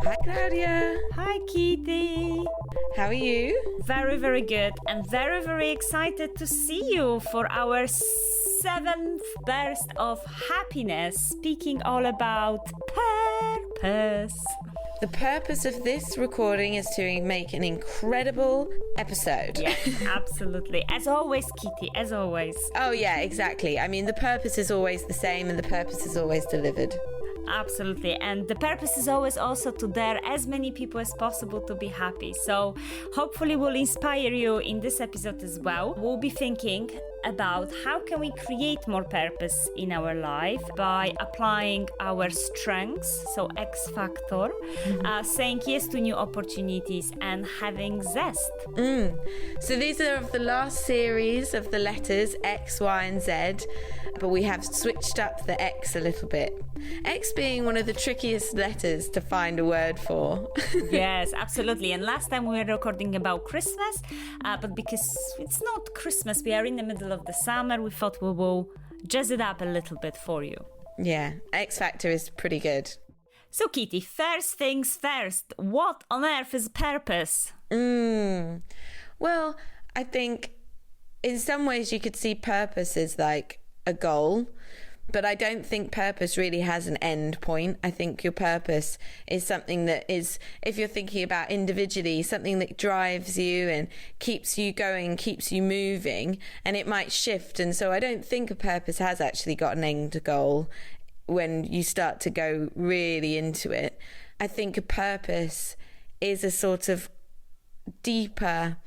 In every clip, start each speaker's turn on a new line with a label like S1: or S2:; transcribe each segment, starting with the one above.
S1: Hi, Klaudia.
S2: Hi, Kitty.
S1: How are you?
S2: Very, very good, and very, very excited to see you for our 7th burst of happiness, speaking all about purpose.
S1: The purpose of this recording is to make an incredible episode.
S2: Yes, absolutely. As always, Kitty, as always.
S1: Oh, yeah, exactly. I mean, the purpose is always the same and the purpose is always delivered.
S2: Absolutely. And the purpose is always also to dare as many people as possible to be happy. So hopefully we'll inspire you in this episode as well. We'll be thinking about how can we create more purpose in our life by applying our strengths, so X factor, saying yes to new opportunities and having zest.
S1: So these are of the last series of the letters X, Y and Z, but we have switched up the X a little bit. X being one of the trickiest letters to find a word for.
S2: Yes, absolutely. And last time we were recording about Christmas, but because it's not Christmas, we are in the middle of the summer, we thought we will jazz it up a little bit for you.
S1: Yeah, X Factor is pretty good.
S2: So Kitty, first things first, what on earth is purpose?
S1: Well, I think in some ways you could see purpose as like a goal, but I don't think purpose really has an end point. I think your purpose is something that is, if you're thinking about individually, something that drives you and keeps you going, keeps you moving, and it might shift. And so I don't think a purpose has actually got an end goal when you start to go really into it. I think a purpose is a sort of deeper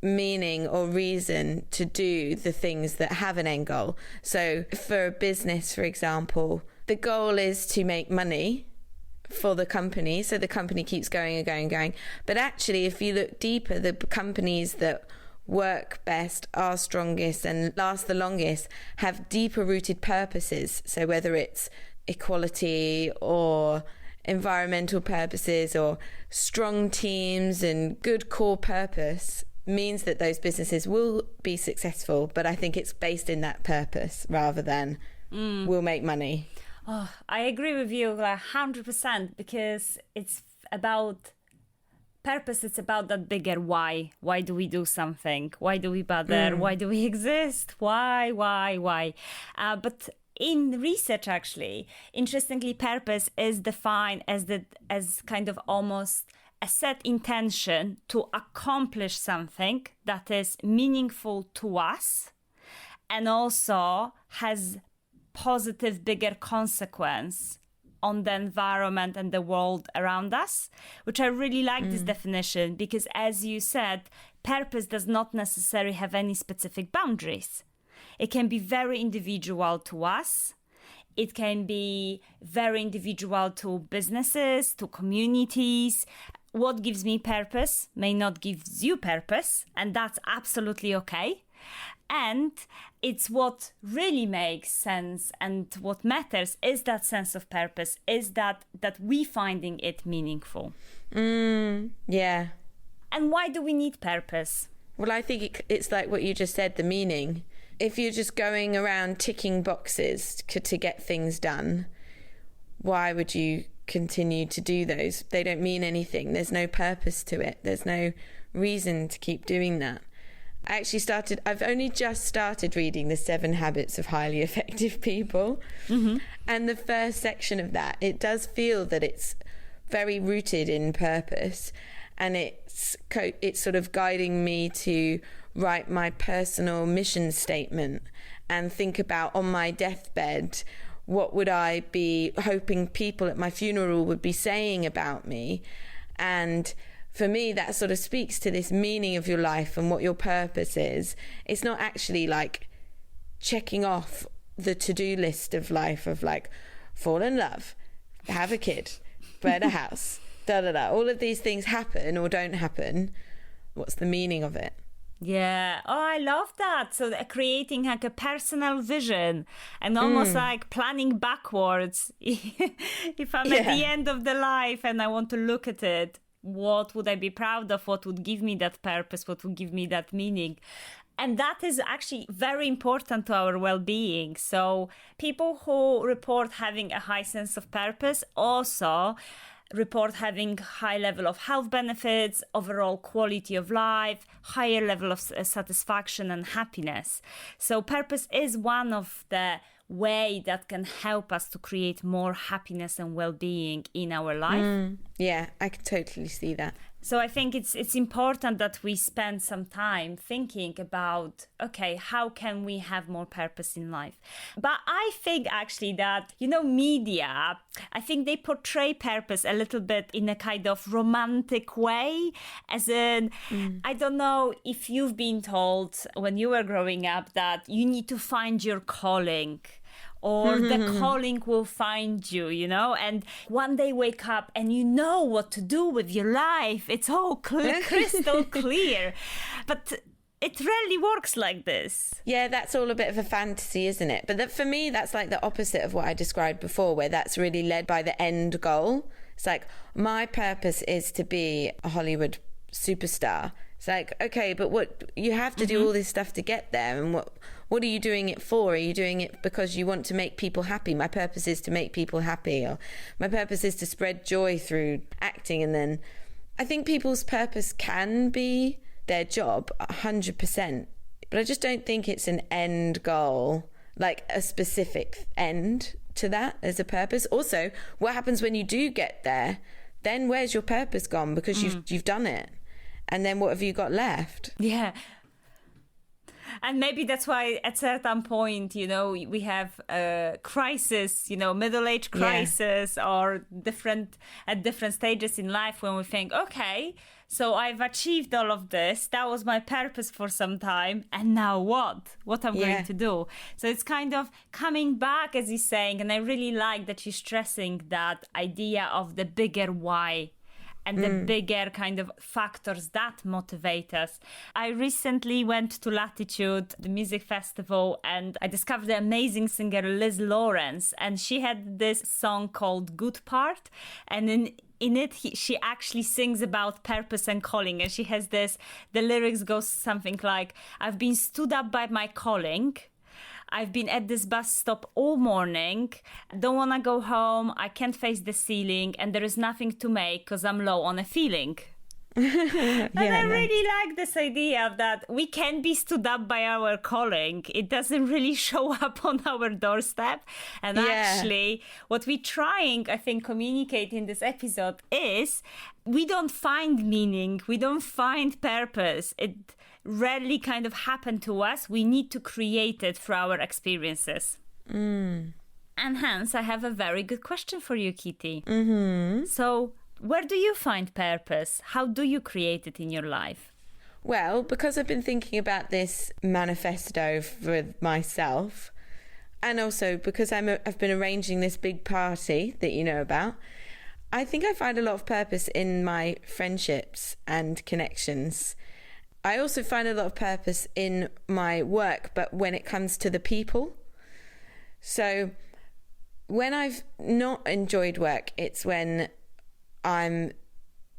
S1: meaning or reason to do the things that have an end goal. So for a business, for example, the goal is to make money for the company, so the company keeps going and going and going. But actually, if you look deeper, the companies that work best, are strongest and last the longest have deeper rooted purposes. So whether it's equality or environmental purposes or strong teams and good core purpose, means that those businesses will be successful. But I think it's based in that purpose rather than will make money.
S2: Oh, I agree with you 100%, because it's about purpose. It's about that bigger why. Why do we do something? Why do we bother? Why do we exist? Why? But in research, actually, interestingly, purpose is defined as kind of almost a set intention to accomplish something that is meaningful to us and also has positive, bigger consequence on the environment and the world around us, which I really like this definition, because as you said, purpose does not necessarily have any specific boundaries. It can be very individual to us. It can be very individual to businesses, to communities. What gives me purpose may not give you purpose, and that's absolutely okay. And it's what really makes sense, and what matters is that sense of purpose, is that we finding it meaningful.
S1: Yeah.
S2: And why do we need purpose?
S1: Well, I think it's like what you just said, the meaning. If you're just going around ticking boxes to get things done, why would you continue to do those? They don't mean anything. There's no purpose to it. There's no reason to keep doing that. I've only just started reading The 7 Habits of Highly Effective People. And the first section of that, it does feel that it's very rooted in purpose, and it's sort of guiding me to write my personal mission statement and think about, on my deathbed, what would I be hoping people at my funeral would be saying about me. And for me, that sort of speaks to this meaning of your life and what your purpose is. It's not actually like checking off the to-do list of life of like, fall in love, have a kid, buy a house, all of these things happen or don't happen. What's the meaning of it?
S2: Yeah. Oh, I love that. So creating like a personal vision and almost like planning backwards. If I'm at the end of the life and I want to look at it, what would I be proud of? What would give me that purpose? What would give me that meaning? And that is actually very important to our well-being. So people who report having a high sense of purpose also report having high level of health benefits, overall quality of life, higher level of satisfaction and happiness. So purpose is one of the way that can help us to create more happiness and well-being in our life.
S1: Yeah, I can totally see that.
S2: So I think it's important that we spend some time thinking about, okay, how can we have more purpose in life? But I think actually that, media, I think they portray purpose a little bit in a kind of romantic way, as in, I don't know if you've been told when you were growing up that you need to find your calling, or the calling will find you, and one day wake up and you know what to do with your life. It's all crystal clear. But it rarely works like this.
S1: Yeah, that's all a bit of a fantasy, isn't it? But for me, that's like the opposite of what I described before, where that's really led by the end goal. It's like, my purpose is to be a Hollywood superstar. It's like, okay, but what you have to do all this stuff to get there, and what are you doing it for? Are you doing it because you want to make people happy? My purpose is to make people happy, or my purpose is to spread joy through acting. And then I think people's purpose can be their job 100%, but I just don't think it's an end goal, like a specific end to that as a purpose. Also, what happens when you do get there? Then where's your purpose gone? Because you've done it. And then what have you got left?
S2: Yeah. And maybe that's why at certain point, we have a crisis, middle-age crisis, or at different stages in life when we think, okay, so I've achieved all of this. That was my purpose for some time. And now what? What I'm going to do? So it's kind of coming back, as you're saying. And I really like that you're stressing that idea of the bigger why and the bigger kind of factors that motivate us. I recently went to Latitude, the music festival, and I discovered the amazing singer Liz Lawrence, and she had this song called Good Part, and in it she actually sings about purpose and calling, and she has the lyrics goes something like, I've been stood up by my calling, I've been at this bus stop all morning, don't want to go home, I can't face the ceiling, and there is nothing to make because I'm low on a feeling. And I really like this idea of that we can be stood up by our calling. It doesn't really show up on our doorstep. And actually, what we're trying, I think, communicate in this episode is we don't find meaning, we don't find purpose. It rarely kind of happen to us. We need to create it through our experiences. And hence, I have a very good question for you, Kitty. So, where do you find purpose? How do you create it in your life?
S1: Well, because I've been thinking about this manifesto for myself, and also because I've been arranging this big party that you know about, I think I find a lot of purpose in my friendships and connections. I also find a lot of purpose in my work, but when it comes to the people. So when I've not enjoyed work, it's when I'm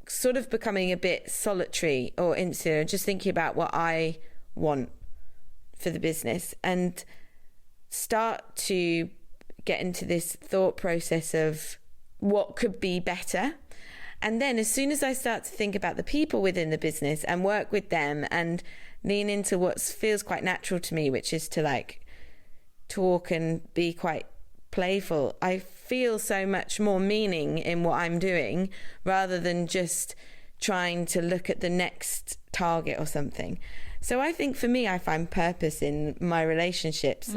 S1: sort of becoming a bit solitary or insular, just thinking about what I want for the business, and start to get into this thought process of what could be better. And then as soon as I start to think about the people within the business and work with them and lean into what feels quite natural to me, which is to like talk and be quite playful, I feel so much more meaning in what I'm doing rather than just trying to look at the next target or something. So I think for me, I find purpose in my relationships.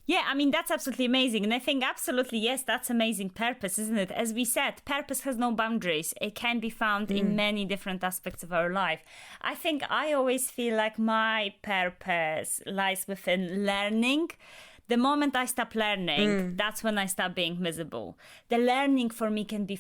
S2: Yeah, I mean, that's absolutely amazing. And I think absolutely, yes, that's amazing purpose, isn't it? As we said, purpose has no boundaries. It can be found in many different aspects of our life. I think I always feel like my purpose lies within learning. The moment I stop learning, that's when I stop being miserable. The learning for me can be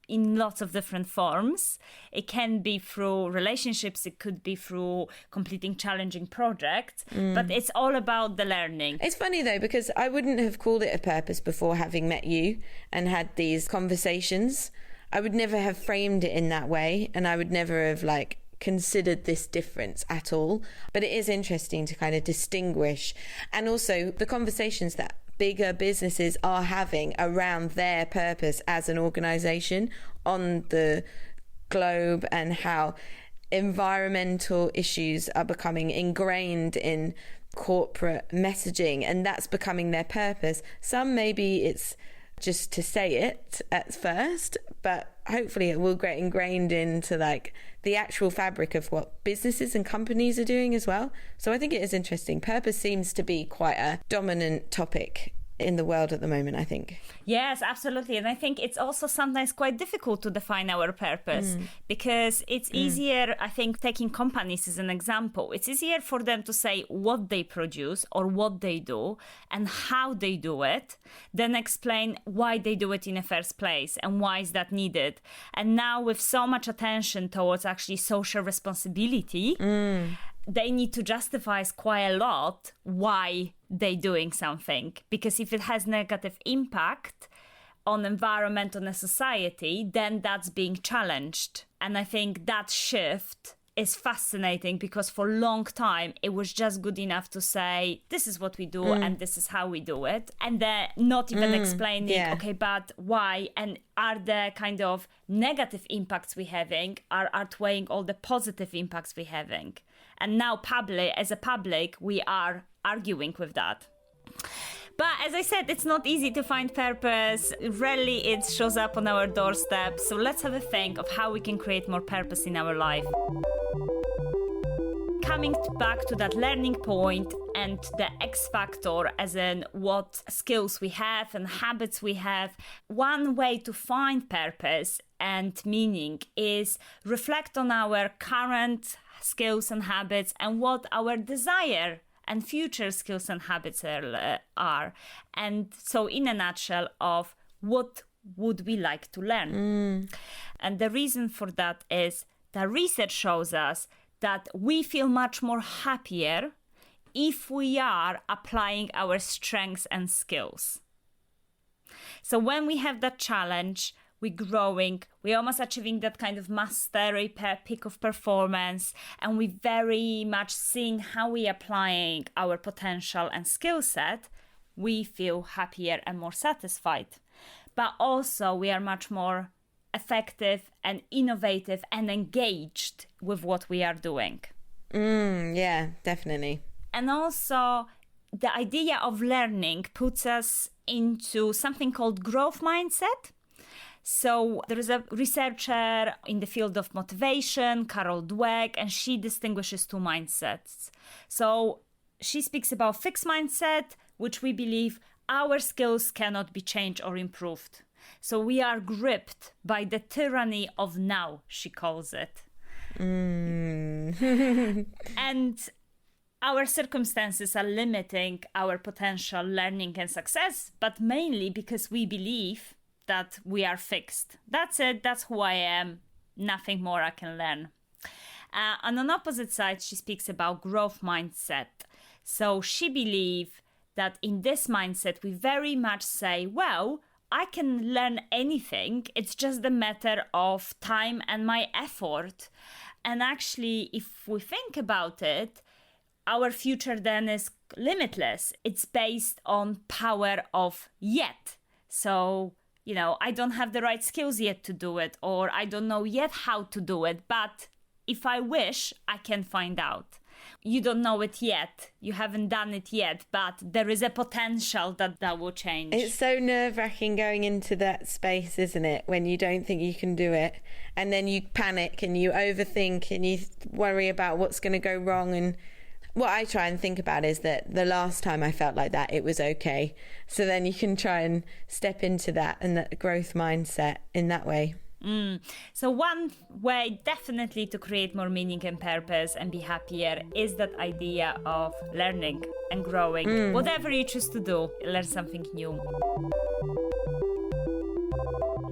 S2: in lots of different forms. It can be through relationships, it could be through completing challenging projects, but it's all about the learning.
S1: It's funny though, because I wouldn't have called it a purpose before having met you and had these conversations. I would never have framed it in that way, and I would never have like considered this difference at all. But it is interesting to kind of distinguish, and also the conversations that bigger businesses are having around their purpose as an organization on the globe, and how environmental issues are becoming ingrained in corporate messaging, and that's becoming their purpose. Some, maybe it's just to say it at first, but hopefully it will get ingrained into like the actual fabric of what businesses and companies are doing as well. So I think it is interesting. Purpose seems to be quite a dominant topic in the world at the moment, I think.
S2: Yes, absolutely. And I think it's also sometimes quite difficult to define our purpose because it's easier, I think, taking companies as an example, it's easier for them to say what they produce or what they do and how they do it than explain why they do it in the first place and why is that needed. And now with so much attention towards actually social responsibility, they need to justify quite a lot why they're doing something. Because if it has negative impact on environment, on a society, then that's being challenged. And I think that shift is fascinating because for a long time, it was just good enough to say, this is what we do and this is how we do it. And then not even explaining, okay, but why? And are the kind of negative impacts we're having are outweighing all the positive impacts we're having? And now as a public, we are arguing with that. But as I said, it's not easy to find purpose. Rarely it shows up on our doorstep. So let's have a think of how we can create more purpose in our life. Coming back to that learning point and the X factor, as in what skills we have and habits we have, one way to find purpose and meaning is reflect on our current skills and habits and what our desire and future skills and habits are. And so in a nutshell of what would we like to learn? And the reason for that is that research shows us that we feel much more happier if we are applying our strengths and skills. So when we have that challenge, we're growing, we're almost achieving that kind of mastery peak of performance, and we're very much seeing how we're applying our potential and skill set, we feel happier and more satisfied. But also we are much more effective and innovative and engaged with what we are doing.
S1: Yeah, definitely.
S2: And also the idea of learning puts us into something called growth mindset. So there is a researcher in the field of motivation, Carol Dweck, and she distinguishes two mindsets. So she speaks about fixed mindset, which we believe our skills cannot be changed or improved. So we are gripped by the tyranny of now, she calls it. And our circumstances are limiting our potential learning and success, but mainly because we believe that we are fixed. That's it. That's who I am. Nothing more I can learn. On an opposite side, she speaks about growth mindset. So she believes that in this mindset, we very much say, well, I can learn anything. It's just a matter of time and my effort. And actually, if we think about it, our future then is limitless. It's based on power of yet. So, I don't have the right skills yet to do it, or I don't know yet how to do it, but if I wish, I can find out. You don't know it yet, you haven't done it yet, but there is a potential that will change.
S1: It's so nerve-wracking going into that space, isn't it, when you don't think you can do it, and then you panic and you overthink and you worry about what's going to go wrong. And what I try and think about is that the last time I felt like that, it was okay. So then you can try and step into that and that growth mindset in that way.
S2: So one way definitely to create more meaning and purpose and be happier is that idea of learning and growing. Whatever you choose to do, learn something new.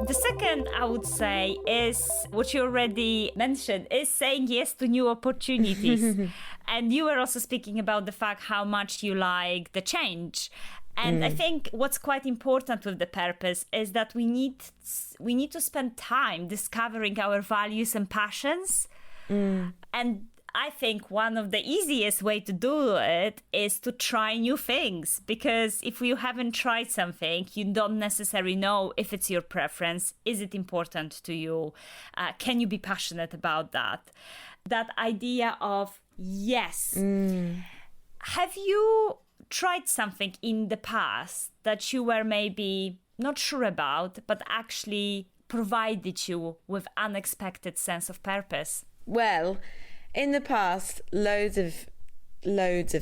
S2: The second, I would say, is what you already mentioned, is saying yes to new opportunities. And you were also speaking about the fact how much you like the change. And I think what's quite important with the purpose is that we need to spend time discovering our values and passions And I think one of the easiest way to do it is to try new things, because if you haven't tried something, you don't necessarily know if it's your preference. Is it important to you? Can you be passionate about that? That idea of yes. Have you tried something in the past that you were maybe not sure about, but actually provided you with unexpected sense of purpose?
S1: Well, in the past, loads of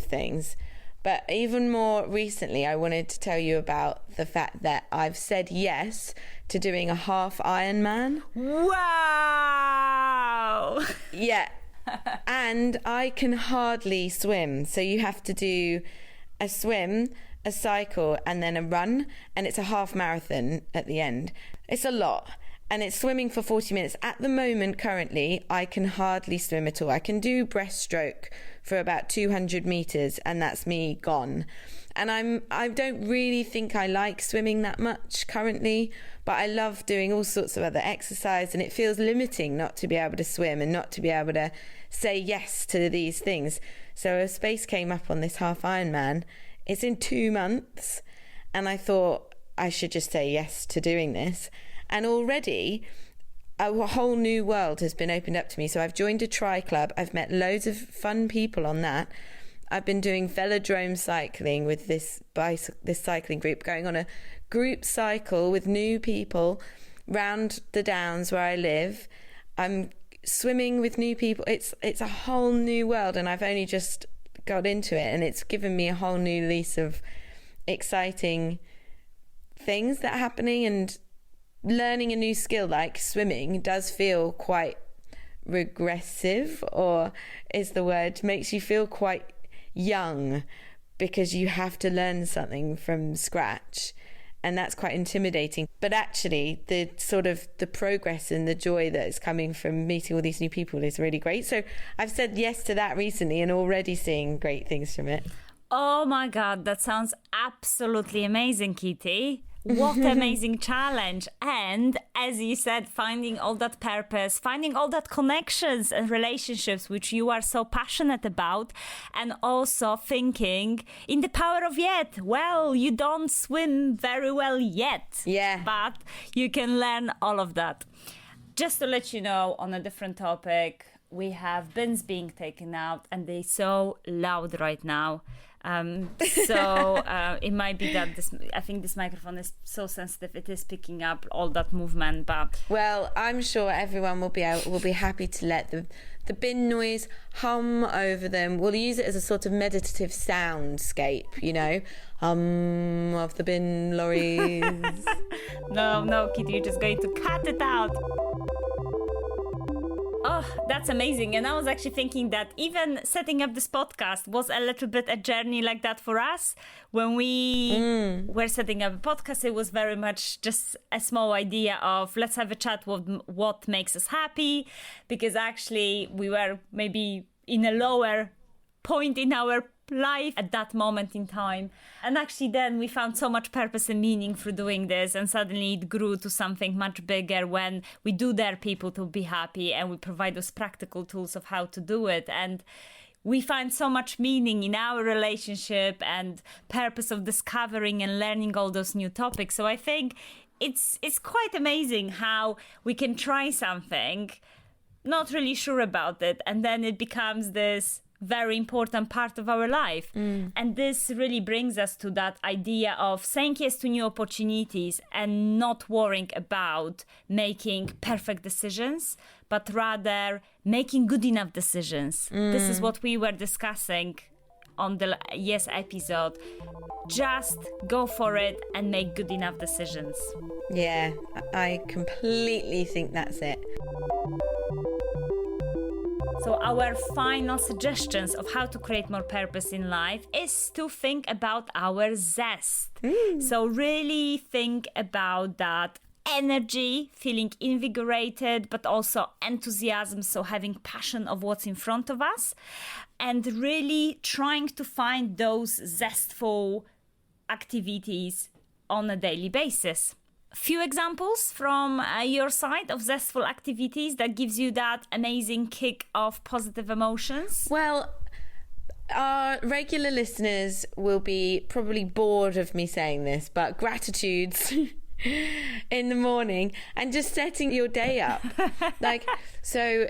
S1: things. But even more recently, I wanted to tell you about the fact that I've said yes to doing a half Ironman.
S2: Wow!
S1: Yeah. And I can hardly swim. So you have to do a swim, a cycle, and then a run. And it's a half marathon at the end. It's a lot. And it's swimming for 40 minutes. At the moment, currently, I can hardly swim at all. I can do breaststroke for about 200 meters, and that's me gone. And I don't really think I like swimming that much currently, but I love doing all sorts of other exercise, and it feels limiting not to be able to swim and not to be able to say yes to these things. So a space came up on this half Ironman. It's in 2 months, and I thought I should just say yes to doing this. And already a whole new world has been opened up to me. So I've joined a tri club. I've met loads of fun people on that. I've been doing velodrome cycling with this cycling group, going on a group cycle with new people round the downs where I live. I'm swimming with new people. It's a whole new world, and I've only just got into it, and it's given me a whole new lease of exciting things that are happening. And learning a new skill like swimming does feel quite regressive, or is the word, makes you feel quite young, because you have to learn something from scratch, and that's quite intimidating. But actually the sort of the progress and the joy that is coming from meeting all these new people is really great. So I've said yes to that recently and already seeing great things from it.
S2: Oh my God, that sounds absolutely amazing, Kitty. What amazing challenge. And as you said, finding all that purpose, finding all that connections and relationships which you are so passionate about, and also thinking in the power of yet. Well, you don't swim very well yet.
S1: Yeah.
S2: But you can learn all of that. Just to let you know, on a different topic, we have bins being taken out, and they're so loud right now. It might be that I think this microphone is so sensitive, it is picking up all that movement. But
S1: well, I'm sure everyone will be happy to let the bin noise hum over them. We'll use it as a sort of meditative soundscape, hum of the bin lorries.
S2: No, Kitty, you're just going to cut it out. Oh, that's amazing. And I was actually thinking that even setting up this podcast was a little bit a journey like that for us. When we were setting up a podcast, it was very much just a small idea of let's have a chat with what makes us happy, because actually we were maybe in a lower point in our life at that moment in time, and actually then we found so much purpose and meaning through doing this, and suddenly it grew to something much bigger when we do dare people to be happy and we provide those practical tools of how to do it. And we find so much meaning in our relationship and purpose of discovering and learning all those new topics. So I think it's quite amazing how we can try something, not really sure about it, and then it becomes this very important part of our life. And this really brings us to that idea of saying yes to new opportunities and not worrying about making perfect decisions, but rather making good enough decisions. This is what we were discussing on the yes episode. Just go for it and make good enough decisions.
S1: Yeah, I completely think that's it.
S2: So our final suggestions of how to create more purpose in life is to think about our zest. So really think about that energy, feeling invigorated, but also enthusiasm, so having passion of what's in front of us, and really trying to find those zestful activities on a daily basis. few examples from your side of zestful activities that gives you that amazing kick of positive emotions?
S1: Well, our regular listeners will be probably bored of me saying this, but gratitudes in the morning and just setting your day up. So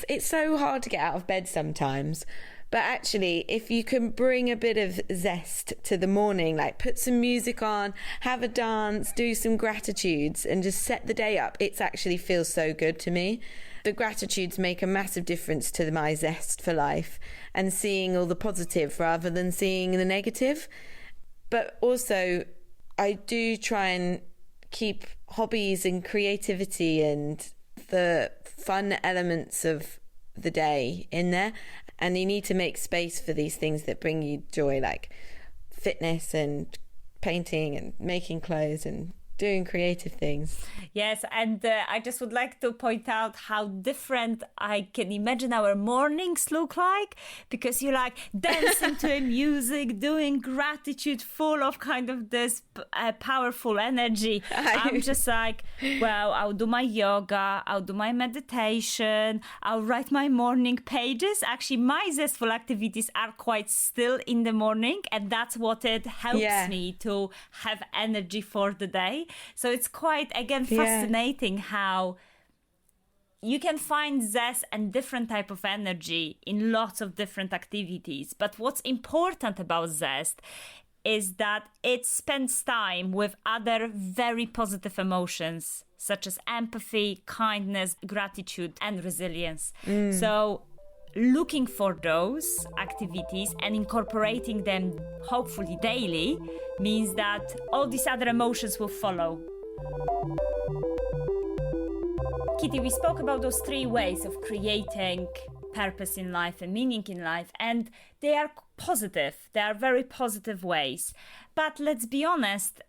S1: it's so hard to get out of bed sometimes. But actually, if you can bring a bit of zest to the morning, like put some music on, have a dance, do some gratitudes and just set the day up, it actually feels so good to me. The gratitudes make a massive difference to my zest for life and seeing all the positive rather than seeing the negative. But also, I do try and keep hobbies and creativity and the fun elements of the day in there. And you need to make space for these things that bring you joy, like fitness and painting and making clothes and doing creative things.
S2: Yes, and I just would like to point out how different I can imagine our mornings look like, because you're like dancing to music, doing gratitude, full of kind of this powerful energy. I'm just like, well, I'll do my yoga, I'll do my meditation, I'll write my morning pages. Actually, my zestful activities are quite still in the morning, and that's what it helps me to have energy for the day. So it's quite, again, fascinating how you can find zest and different type of energy in lots of different activities. But what's important about zest is that it spends time with other very positive emotions, such as empathy, kindness, gratitude, and resilience. So looking for those activities and incorporating them hopefully daily means that all these other emotions will follow. Kitty, we spoke about those 3 ways of creating purpose in life and meaning in life, and they are positive. They are very positive ways. But let's be honest,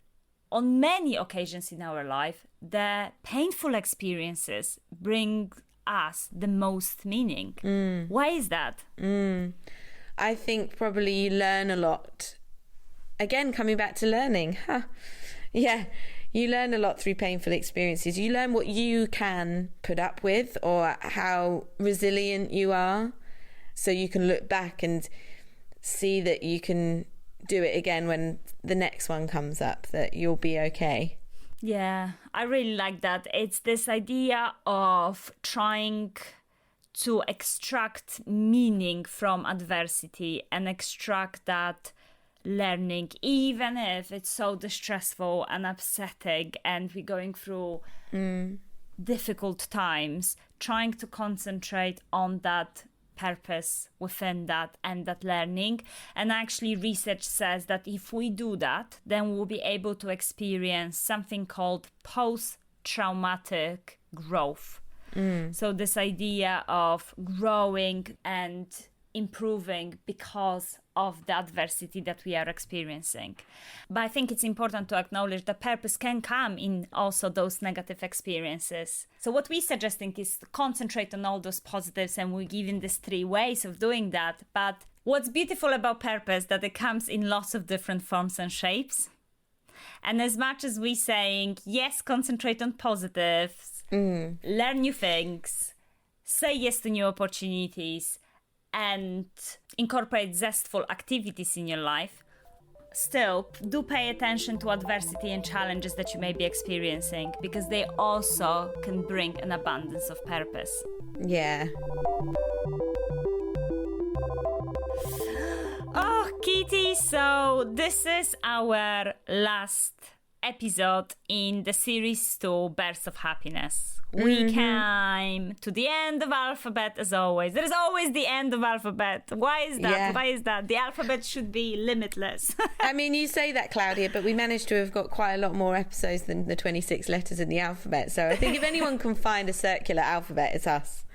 S2: on many occasions in our life, the painful experiences bring us the most meaning. Why is that?
S1: I think probably you learn a lot. Again, coming back to learning. You learn a lot through painful experiences. You learn what you can put up with or how resilient you are, so you can look back and see that you can do it again when the next one comes up, that you'll be okay.
S2: Yeah, I really like that. It's this idea of trying to extract meaning from adversity and extract that learning, even if it's so distressful and upsetting and we're going through difficult times, trying to concentrate on that purpose within that and that learning. And actually research says that if we do that, then we'll be able to experience something called post-traumatic growth. So this idea of growing and improving because of the adversity that we are experiencing. But I think it's important to acknowledge that purpose can come in also those negative experiences. So what we're suggesting is to concentrate on all those positives, and we're giving these 3 ways of doing that. But what's beautiful about purpose, that it comes in lots of different forms and shapes. And as much as we're saying, yes, concentrate on positives, learn new things, say yes to new opportunities, and incorporate zestful activities in your life, still do pay attention to adversity and challenges that you may be experiencing, because they also can bring an abundance of purpose.
S1: Yeah.
S2: Oh, Kitty, so this is our last episode in the series 2, Bursts of Happiness. We came to the end of alphabet as always. There is always the end of alphabet. Why is that?
S1: Yeah.
S2: Why is that? The alphabet should be limitless.
S1: I mean, you say that, Klaudia, but we managed to have got quite a lot more episodes than the 26 letters in the alphabet. So I think if anyone can find a circular alphabet, it's us.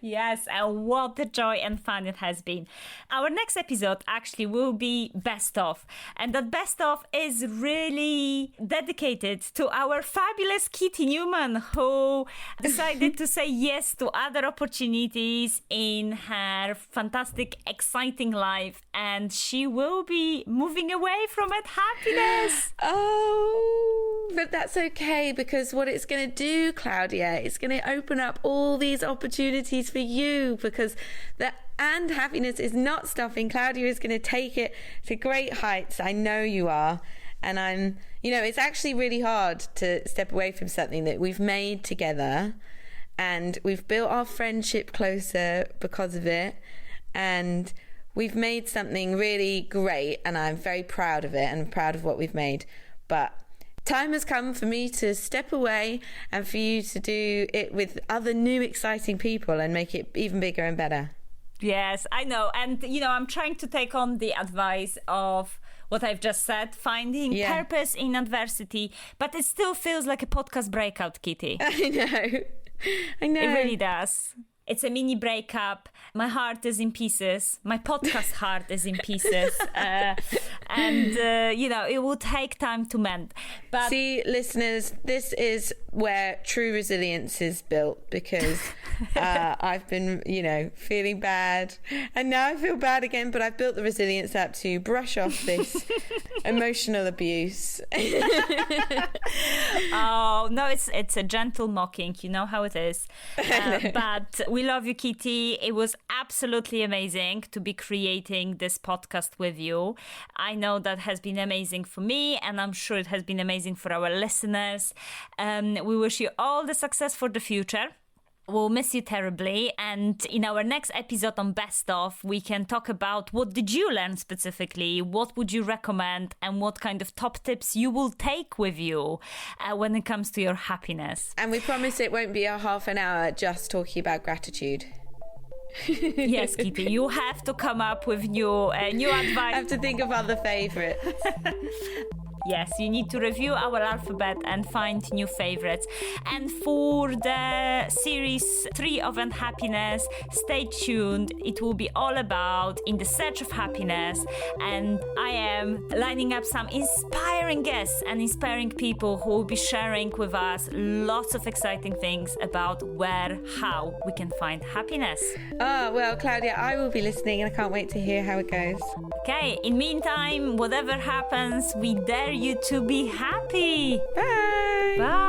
S2: Yes, and what a joy and fun it has been. Our next episode actually will be best of, and that best of is really dedicated to our fabulous Kitty Newman, who decided to say yes to other opportunities in her fantastic, exciting life, and she will be moving away from it happiness.
S1: Oh, but that's okay, because what it's going to do, Klaudia, it's going to open up all these opportunities for you, because and happiness is not stopping. Klaudia is going to take it to great heights. I know you are. And it's actually really hard to step away from something that we've made together, and we've built our friendship closer because of it. And we've made something really great, and I'm very proud of it, and I'm proud of what we've made. But time has come for me to step away and for you to do it with other new exciting people and make it even bigger and better.
S2: Yes, I know. And, I'm trying to take on the advice of what I've just said, finding purpose in adversity, but it still feels like a podcast breakout, Kitty.
S1: I know.
S2: It really does. It's a mini breakup. My heart is in pieces. My podcast heart is in pieces. It will take time to mend. But
S1: see, listeners, this is where true resilience is built, because I've been, feeling bad. And now I feel bad again, but I've built the resilience up to brush off this emotional abuse.
S2: Oh, no, it's a gentle mocking. You know how it is. But we love you, Kitty. It was absolutely amazing to be creating this podcast with you. I know that has been amazing for me, and I'm sure it has been amazing for our listeners. We wish you all the success for the future. We'll miss you terribly, and in our next episode on Best Of, we can talk about what did you learn specifically, what would you recommend, and what kind of top tips you will take with you when it comes to your happiness.
S1: And we promise it won't be a half an hour just talking about gratitude.
S2: Yes, Kitty, you have to come up with new advice.
S1: I have to think of other favourites.
S2: Yes, you need to review our alphabet and find new favorites. And for the series 3 of Unhappiness, stay tuned. It will be all about In the Search of Happiness. And I am lining up some inspiring guests and inspiring people who will be sharing with us lots of exciting things about how we can find happiness.
S1: Oh, well, Klaudia, I will be listening, and I can't wait to hear how it goes.
S2: Okay, in meantime, whatever happens, we dare you to be happy.
S1: Bye.
S2: Bye.